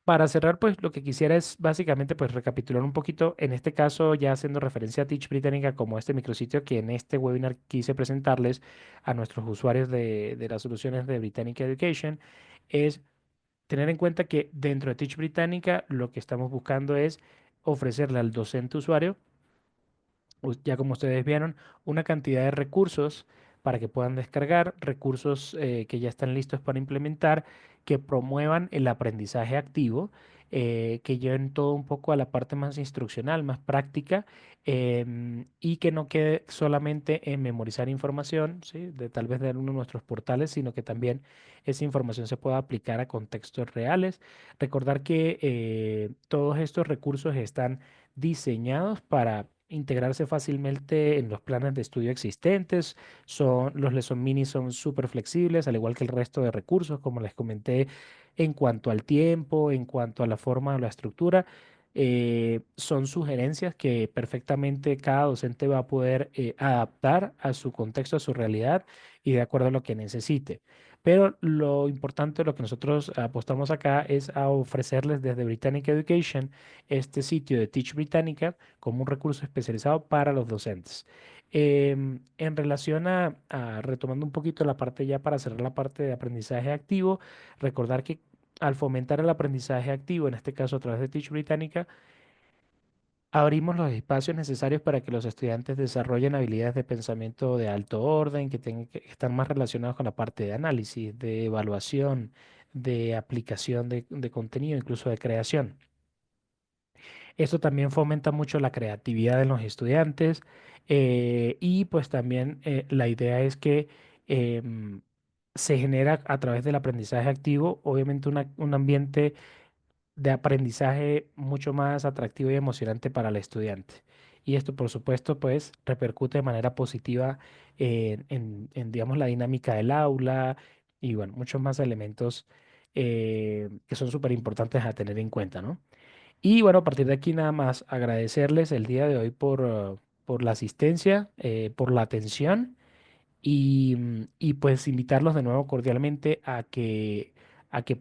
A: Para cerrar, pues lo que quisiera es básicamente pues recapitular un poquito, en este caso ya haciendo referencia a Teach Britannica como este micrositio que en este webinar quise presentarles a nuestros usuarios de las soluciones de Britannica Education, es tener en cuenta que dentro de Teach Britannica lo que estamos buscando es ofrecerle al docente usuario ya como ustedes vieron, una cantidad de recursos para que puedan descargar, recursos que ya están listos para implementar, que promuevan el aprendizaje activo, que lleven todo un poco a la parte más instruccional, más práctica, y que no quede solamente en memorizar información, ¿sí? De tal vez de uno de nuestros portales, sino que también esa información se pueda aplicar a contextos reales. Recordar que todos estos recursos están diseñados para integrarse fácilmente en los planes de estudio existentes. Los Lesson Mini son súper flexibles, al igual que el resto de recursos, como les comenté, en cuanto al tiempo, en cuanto a la forma o la estructura. Son sugerencias que perfectamente cada docente va a poder adaptar a su contexto, a su realidad y de acuerdo a lo que necesite. Pero lo importante, lo que nosotros apostamos acá es a ofrecerles desde Britannica Education este sitio de Teach Britannica como un recurso especializado para los docentes. En relación retomando un poquito la parte ya para cerrar la parte de aprendizaje activo, recordar que al fomentar el aprendizaje activo, en este caso a través de Teach Britannica, abrimos los espacios necesarios para que los estudiantes desarrollen habilidades de pensamiento de alto orden, que están más relacionados con la parte de análisis, de evaluación, de aplicación de contenido, incluso de creación. Esto también fomenta mucho la creatividad de los estudiantes y pues también la idea es que se genera a través del aprendizaje activo, obviamente un ambiente de aprendizaje mucho más atractivo y emocionante para el estudiante. Y esto, por supuesto, pues repercute de manera positiva digamos, la dinámica del aula y, bueno, muchos más elementos que son súper importantes a tener en cuenta, ¿no? Y bueno, a partir de aquí nada más agradecerles el día de hoy por la asistencia, por la atención y pues invitarlos de nuevo cordialmente a que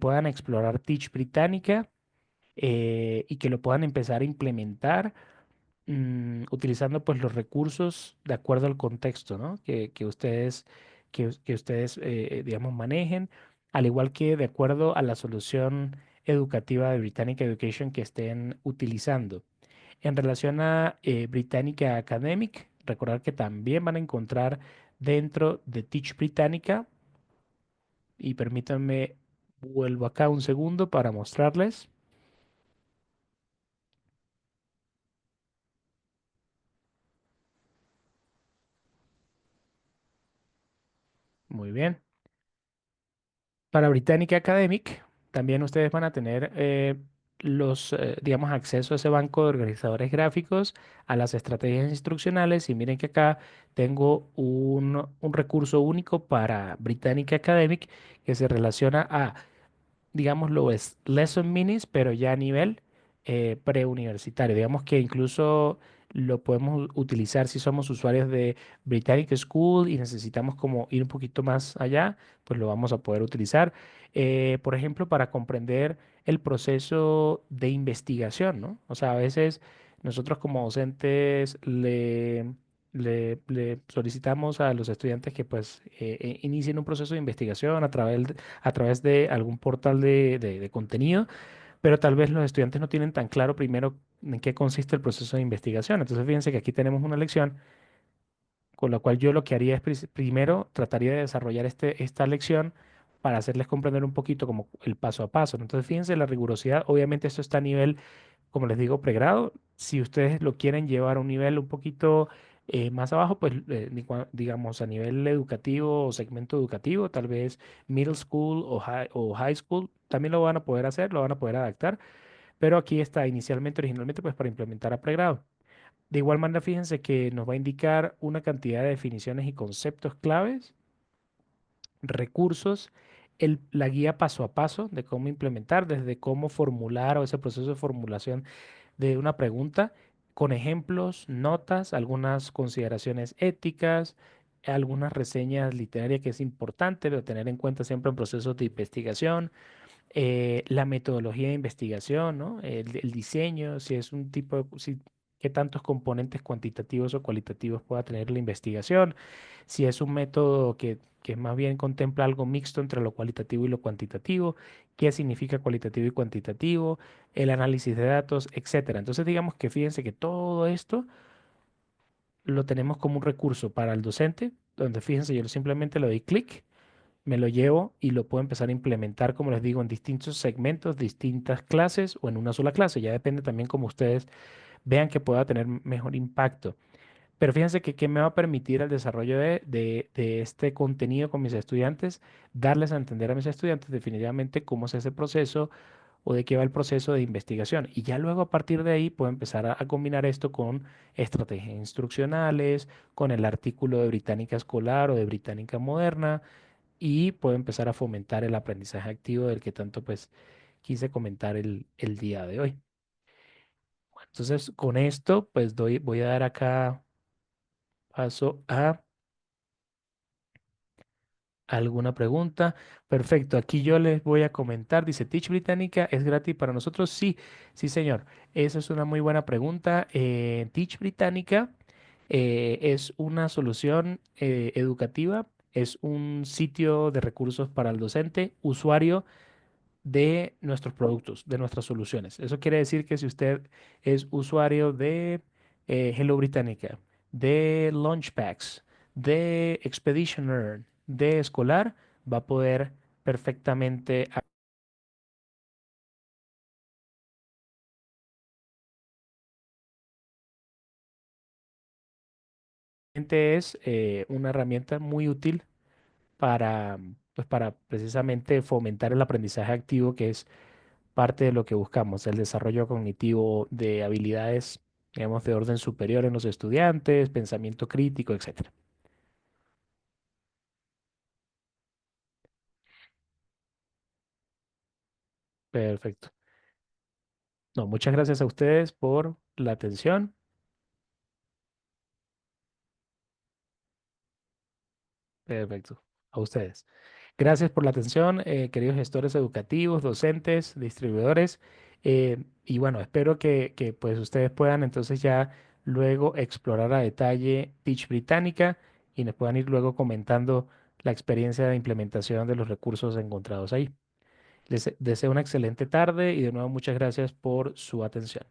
A: puedan explorar Teach Britannica y que lo puedan empezar a implementar utilizando pues los recursos de acuerdo al contexto, ¿no? Que ustedes digamos, manejen, al igual que de acuerdo a la solución educativa de Britannica Education que estén utilizando. En relación a Britannica Academic, recordar que también van a encontrar dentro de Teach Britannica, y permítanme, vuelvo acá un segundo para mostrarles. Muy bien. Para Britannica Academic, también ustedes van a tener digamos, acceso a ese banco de organizadores gráficos, a las estrategias instruccionales. Y miren que acá tengo un recurso único para Britannica Academic que se relaciona a digámoslo, es lesson minis, pero ya a nivel preuniversitario. Digamos que incluso lo podemos utilizar si somos usuarios de Britannic School y necesitamos como ir un poquito más allá, pues lo vamos a poder utilizar. Por ejemplo, para comprender el proceso de investigación, ¿no? O sea, a veces Nosotros como docentes le solicitamos a los estudiantes que pues inicien un proceso de investigación a través de algún portal de contenido, pero tal vez los estudiantes no tienen tan claro primero en qué consiste el proceso de investigación. Entonces fíjense que aquí tenemos una lección con la cual yo lo que haría es primero trataría de desarrollar esta lección para hacerles comprender un poquito como el paso a paso, ¿no? Entonces fíjense la rigurosidad, obviamente esto está a nivel, como les digo, pregrado. Si ustedes lo quieren llevar a un nivel un poquito más abajo, pues digamos a nivel educativo o segmento educativo, tal vez middle school o high school, también lo van a poder hacer, lo van a poder adaptar, pero aquí está inicialmente, originalmente, pues para implementar a pregrado. De igual manera, fíjense que nos va a indicar una cantidad de definiciones y conceptos claves, recursos, la guía paso a paso de cómo implementar, desde cómo formular o ese proceso de formulación de una pregunta, con ejemplos, notas, algunas consideraciones éticas, algunas reseñas literarias que es importante pero tener en cuenta siempre en procesos de investigación, la metodología de investigación, ¿no? El diseño, si es un tipo qué tantos componentes cuantitativos o cualitativos pueda tener la investigación, si es un método que más bien contempla algo mixto entre lo cualitativo y lo cuantitativo, qué significa cualitativo y cuantitativo, el análisis de datos, etcétera. Entonces, digamos que fíjense que todo esto lo tenemos como un recurso para el docente, donde fíjense, yo simplemente le doy clic, me lo llevo y lo puedo empezar a implementar, como les digo, en distintos segmentos, distintas clases o en una sola clase. Ya depende también como ustedes vean que pueda tener mejor impacto. Pero fíjense que qué me va a permitir el desarrollo de este contenido con mis estudiantes, darles a entender a mis estudiantes definitivamente cómo es ese proceso o de qué va el proceso de investigación. Y ya luego a partir de ahí puedo empezar a combinar esto con estrategias instruccionales, con el artículo de Británica Escolar o de Británica Moderna y puedo empezar a fomentar el aprendizaje activo del que tanto pues quise comentar el día de hoy. Entonces, con esto pues voy a dar acá paso a alguna pregunta. Perfecto, aquí yo les voy a comentar, dice, ¿Teach Británica es gratis para nosotros? Sí, sí, señor. Esa es una muy buena pregunta. Teach Británica es una solución educativa, es un sitio de recursos para el docente, usuario de nuestros productos, de nuestras soluciones. Eso quiere decir que si usted es usuario de Hello Britannica, de Launchpacks, de Expeditioner, de Escolar, va a poder perfectamente. Es una herramienta muy útil para, pues, para precisamente fomentar el aprendizaje activo, que es parte de lo que buscamos, el desarrollo cognitivo de habilidades, digamos, de orden superior en los estudiantes, pensamiento crítico, etcétera. Perfecto. No, muchas gracias a ustedes por la atención. Perfecto. A ustedes. Gracias por la atención, queridos gestores educativos, docentes, distribuidores. Y bueno, espero que pues ustedes puedan entonces ya luego explorar a detalle Teach Británica y nos puedan ir luego comentando la experiencia de implementación de los recursos encontrados ahí. Les deseo una excelente tarde y de nuevo muchas gracias por su atención.